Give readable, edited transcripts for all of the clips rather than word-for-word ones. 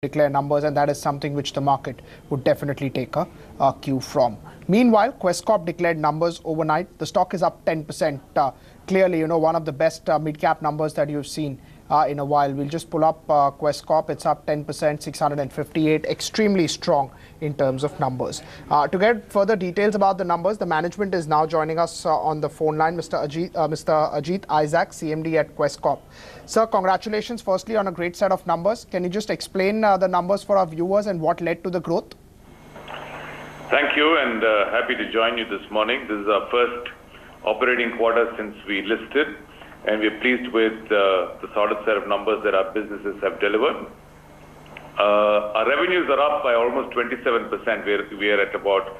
declare numbers, and that is something which the market would definitely take a cue from. Meanwhile, Quess Corp declared numbers overnight. The stock is up 10%. Clearly, one of the best mid-cap numbers that you've seen in a while. We'll just pull up Quess Corp. It's up 10%, 658, extremely strong in terms of numbers. To get further details about the numbers, the management is now joining us on the phone line, Mr. Ajit Issac, CMD at Quess Corp. Sir, congratulations firstly on a great set of numbers. Can you just explain the numbers for our viewers and what led to the growth? Thank you, and happy to join you this morning. This is our first operating quarter since we listed, and we're pleased with the solid set of numbers that our businesses have delivered. Our revenues are up by almost 27%. We are at about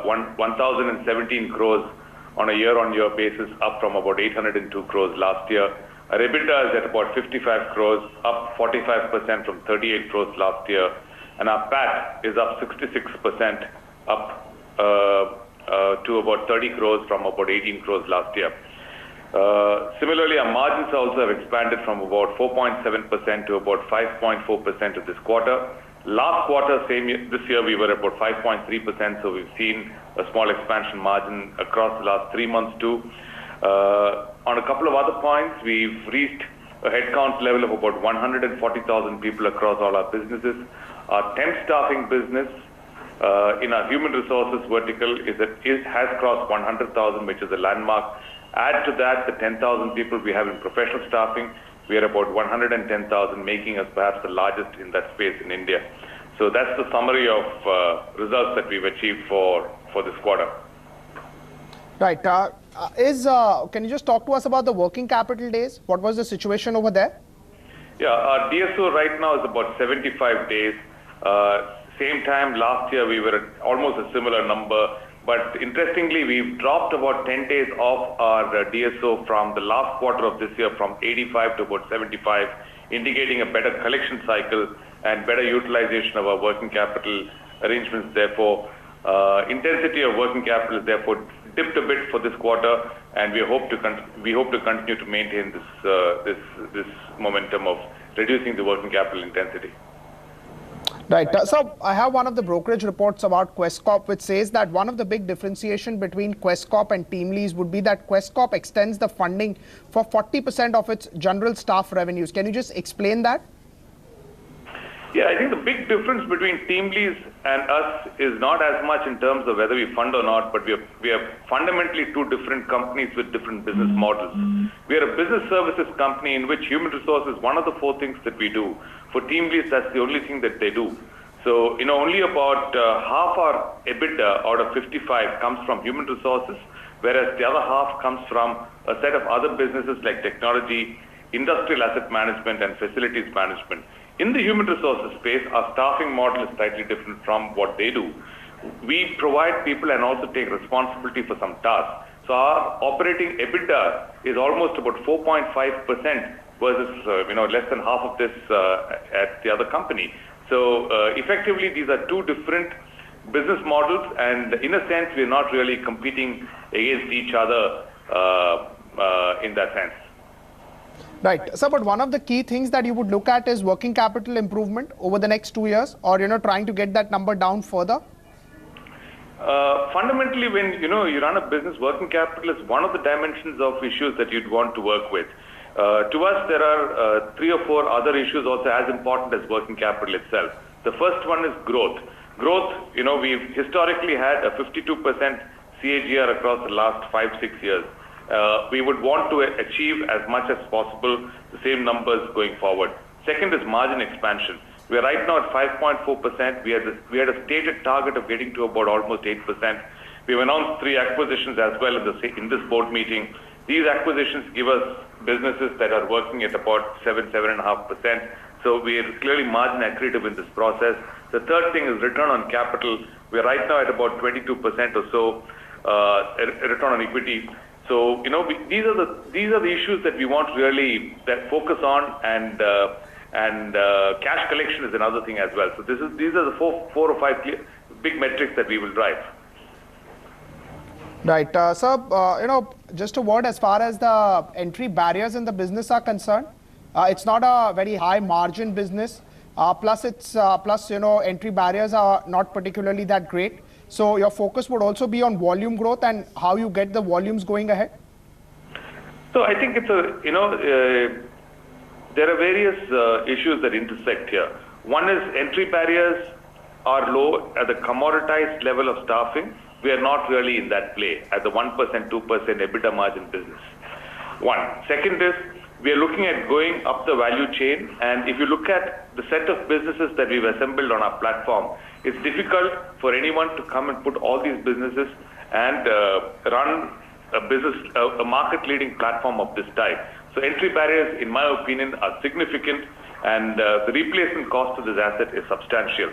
1,017 crores on a year-on-year basis, up from about 802 crores last year. Our EBITDA is at about 55 crores, up 45% from 38 crores last year. And our PAT is up 66%, up to about 30 crores from about 18 crores last year. Similarly, our margins also have expanded from about 4.7% to about 5.4% of this quarter. Last quarter, this year, we were about 5.3%, so we've seen a small expansion margin across the last 3 months too. On a couple of other points, we've reached a headcount level of about 140,000 people across all our businesses. Our temp staffing business in our human resources vertical has crossed 100,000, which is a landmark. Add to that the 10,000 people we have in professional staffing, we are about 110,000, making us perhaps the largest in that space in India. So that's the summary of results that we've achieved for this quarter. Right. Can you just talk to us about the working capital days? What was the situation over there? Yeah, our DSO right now is about 75 days. Same time last year, we were at almost a similar number. But interestingly, we've dropped about 10 days off our DSO from the last quarter of this year, from 85 to about 75, indicating a better collection cycle and better utilization of our working capital arrangements. Therefore, intensity of working capital is therefore dipped a bit for this quarter, and we hope to continue to maintain this momentum of reducing the working capital intensity. Right. So I have one of the brokerage reports about Quess Corp, which says that one of the big differentiation between Quess Corp and TeamLease would be that Quess Corp extends the funding for 40% of its general staff revenues. Can you just explain that? Yeah, I think the big difference between TeamLease and us is not as much in terms of whether we fund or not, but we are fundamentally two different companies with different business models. We are a business services company in which human resources is one of the 4 things that we do. For TeamLease, that's the only thing that they do. So, only about half our EBITDA out of 55 comes from human resources, whereas the other half comes from a set of other businesses like technology, industrial asset management, and facilities management. In the human resources space, our staffing model is slightly different from what they do. We provide people and also take responsibility for some tasks. So our operating EBITDA is almost about 4.5% versus less than half of this at the other company. So effectively, these are two different business models, and in a sense, we're not really competing against each other in that sense. Right. So, but one of the key things that you would look at is working capital improvement over the next 2 years, or, trying to get that number down further? Fundamentally, when, you run a business, working capital is one of the dimensions of issues that you'd want to work with. To us, there are 3 or 4 other issues also as important as working capital itself. The first one is growth. Growth, we've historically had a 52% CAGR across the last 5-6 years. We would want to achieve as much as possible the same numbers going forward. Second is margin expansion. We are right now at 5.4%. We had a stated target of getting to about almost 8%. We've announced 3 acquisitions as well in this board meeting. These acquisitions give us businesses that are working at about 7.5%. So we are clearly margin accretive in this process. The third thing is return on capital. We are right now at about 22% or so return on equity. So, these are the issues that we want to really focus on, and cash collection is another thing as well. So these are the four or five big metrics that we will drive. Right. Sir, just a word as far as the entry barriers in the business are concerned. It's not a very high margin business. Plus entry barriers are not particularly that great. So your focus would also be on volume growth and how you get the volumes going ahead. So I think it's there are various issues that intersect here. One is entry barriers are low at the commoditized level of staffing. We are not really in that play at the 1%, 2% EBITDA margin business. One. Second is we are looking at going up the value chain, and if you look at the set of businesses that we've assembled on our platform, it's difficult for anyone to come and put all these businesses and run a market-leading platform of this type. So entry barriers, in my opinion, are significant, and the replacement cost of this asset is substantial.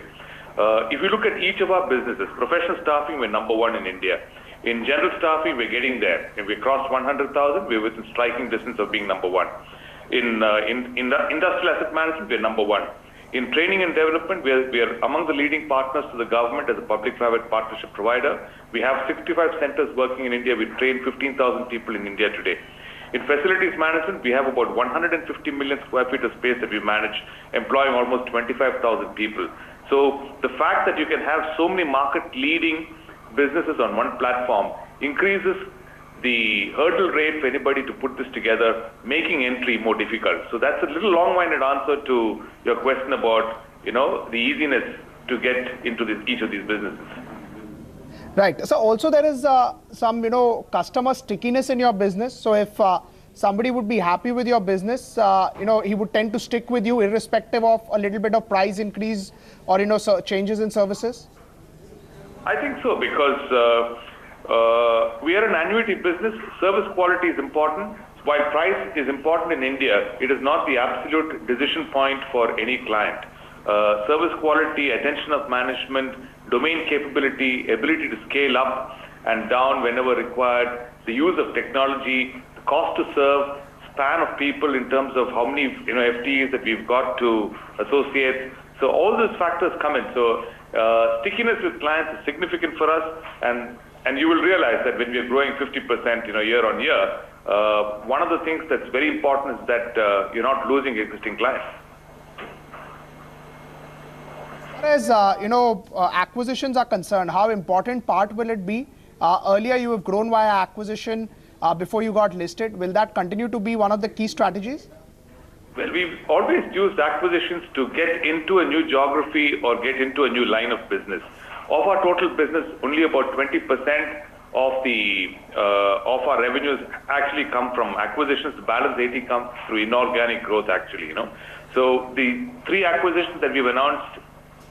If you look at each of our businesses, professional staffing, we're number one in India. In general staffing, we're getting there. If we cross 100,000, we're within striking distance of being number one. In the industrial asset management, we're number one. In training and development, we are among the leading partners to the government as a public-private partnership provider. We have 65 centers working in India. We train 15,000 people in India today. In facilities management, we have about 150 million square feet of space that we manage, employing almost 25,000 people. So the fact that you can have so many market-leading businesses on one platform increases the hurdle rate for anybody to put this together, making entry more difficult. So that's a little long-winded answer to your question about, the easiness to get into each of these businesses. Right. So also there is some, customer stickiness in your business. So if somebody would be happy with your business, he would tend to stick with you irrespective of a little bit of price increase or, changes in services? I think so, because we are an annuity business. Service quality is important. While price is important in India, it is not the absolute decision point for any client. Service quality, attention of management, domain capability, ability to scale up and down whenever required, the use of technology, the cost to serve, span of people in terms of how many FTEs that we've got to associate. So all those factors come in. So stickiness with clients is significant for us, and you will realize that when we are growing 50% year on year, one of the things that's very important is that you're not losing existing clients. As acquisitions are concerned, how important part will it be? Earlier you have grown via acquisition before you got listed. Will that continue to be one of the key strategies? Well, we've always used acquisitions to get into a new geography or get into a new line of business. Of our total business, only about 20% of our revenues actually come from acquisitions. The balance 80 comes through inorganic growth, actually. So the 3 acquisitions that we've announced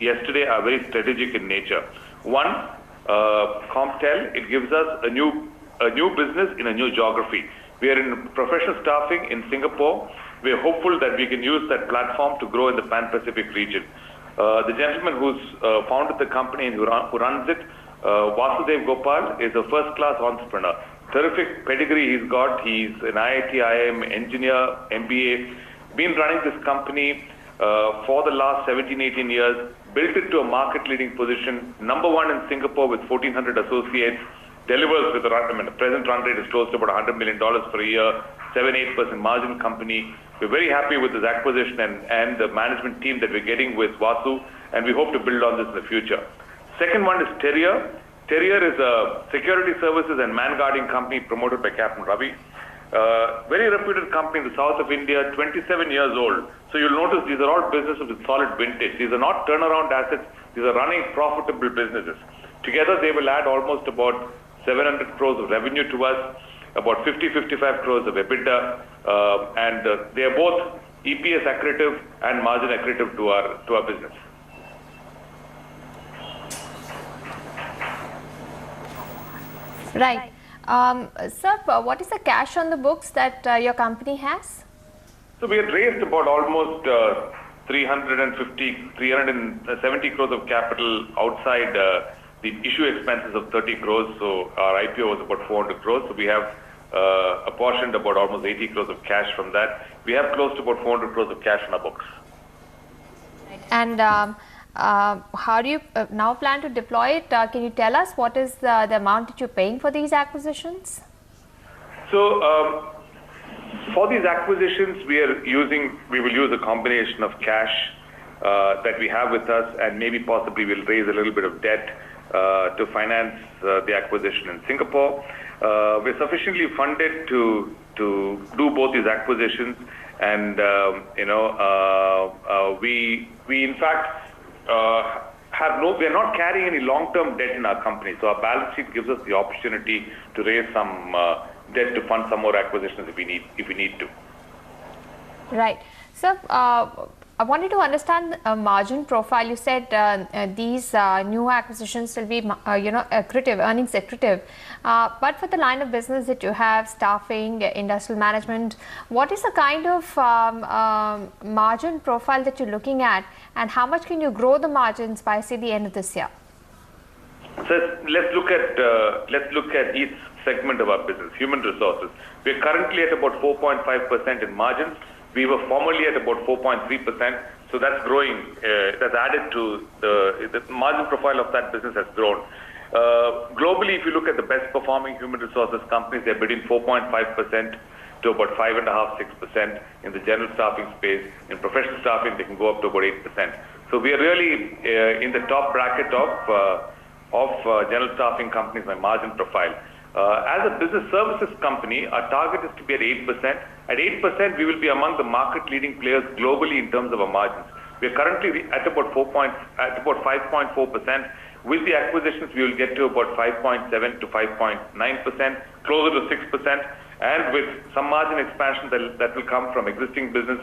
yesterday are very strategic in nature. One, CompTel, it gives us a new business in a new geography. We are in professional staffing in Singapore. We are hopeful that we can use that platform to grow in the Pan-Pacific region. The gentleman who's founded the company and who runs it, Vasudev Gopal, is a first-class entrepreneur. Terrific pedigree he's got. He's an IIT, IIM engineer, MBA. Been running this company for the last 17, 18 years. Built it to a market-leading position. Number 1 in Singapore with 1,400 associates. Delivers with the present run rate is close to about $100 million per year, 7-8% margin company. We're very happy with this acquisition and the management team that we're getting with Vasu, and we hope to build on this in the future. Second one is Terrier. Terrier is a security services and man guarding company promoted by Captain Ravi. Very reputed company in the south of India, 27 years old. So you'll notice these are all businesses with solid vintage. These are not turnaround assets. These are running profitable businesses. Together, they will add almost about 700 crores of revenue to us, about 50-55 crores of EBITDA, and they are both EPS accretive and margin accretive to our business. Right. Sir, what is the cash on the books that your company has? So we had raised about almost 370 crores of capital outside the issue expenses of 30 crores. So our IPO was about 400 crores. So we have apportioned about almost 80 crores of cash from that. We have close to about 400 crores of cash on our books. Right. And how do you now plan to deploy it? Can you tell us what is the amount that you're paying for these acquisitions? So for these acquisitions, we will use a combination of cash that we have with us, and maybe possibly we'll raise a little bit of debt to finance the acquisition in Singapore. We're sufficiently funded to do both these acquisitions, and we in fact we're not carrying any long-term debt in our company, so our balance sheet gives us the opportunity to raise some debt to fund some more acquisitions if we need to. Right. So I wanted to understand margin profile. You said these new acquisitions will be, accretive, earnings accretive. But for the line of business that you have, staffing, industrial management, what is the kind of margin profile that you're looking at, and how much can you grow the margins by, say, the end of this year? So let's look at each segment of our business. Human resources. We're currently at about 4.5% in margins. We were formerly at about 4.3%, so that's growing. That's added to the margin profile of that business has grown. Globally, if you look at the best performing human resources companies, they're between 4.5% to about 5.5–6% in the general staffing space. In professional staffing, they can go up to about 8%. So we are really in the top bracket of general staffing companies by margin profile. As a business services company, our target is to be at 8%. At 8%, we will be among the market-leading players globally in terms of our margins. We are currently at about 5.4%. With the acquisitions, we will get to about 5.7 to 5.9%, closer to 6%. And with some margin expansion that will come from existing business,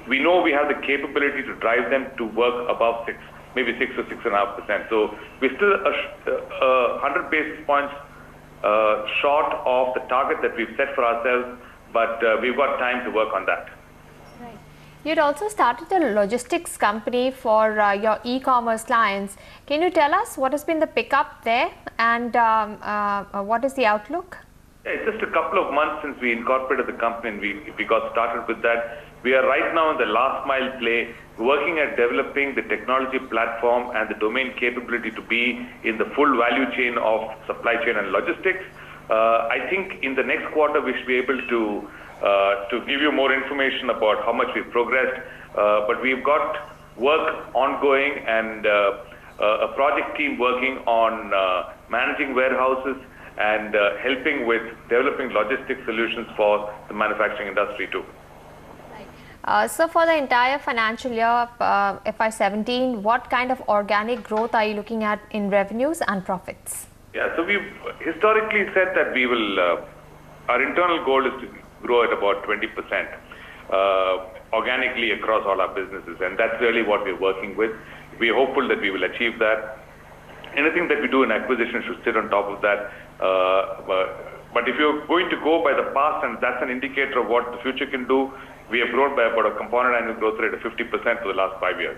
we know we have the capability to drive them to work above 6, maybe 6 or 6.5%. So we're still 100 basis points short of the target that we've set for ourselves, but we've got time to work on that. Right. You'd also started a logistics company for your e-commerce clients. Can you tell us what has been the pickup there, and what is the outlook? Yeah, it's just a couple of months since we incorporated the company and we got started with that. We are right now in the last mile play, working at developing the technology platform and the domain capability to be in the full value chain of supply chain and logistics. I think in the next quarter we should be able to give you more information about how much we've progressed. But we've got work ongoing and a project team working on managing warehouses and helping with developing logistics solutions for the manufacturing industry too. So for the entire financial year FY17, what kind of organic growth are you looking at in revenues and profits? Yeah, so we've historically said that we will, our internal goal is to grow at about 20% organically across all our businesses, and that's really what we're working with. We're hopeful that we will achieve that. Anything that we do in acquisition should sit on top of that. But if you're going to go by the past, and that's an indicator of what the future can do, we have grown by about a compounded annual growth rate of 50% for the last 5 years.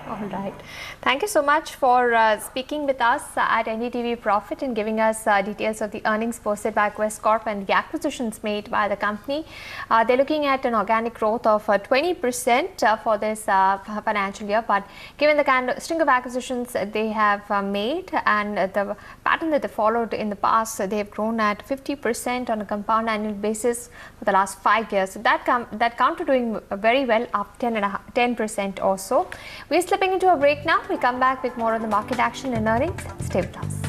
All right. Thank you so much for speaking with us at NDTV Profit and giving us details of the earnings posted by Quess Corp and the acquisitions made by the company. They're looking at an organic growth of 20% for this financial year, but given the kind of string of acquisitions they have made and the pattern that they followed in the past, they have grown at 50% on a compound annual basis for the last 5 years. So that counter doing very well, up 10% or so. We're slipping into a break now. We come back with more on the market action and earnings. Stay with us.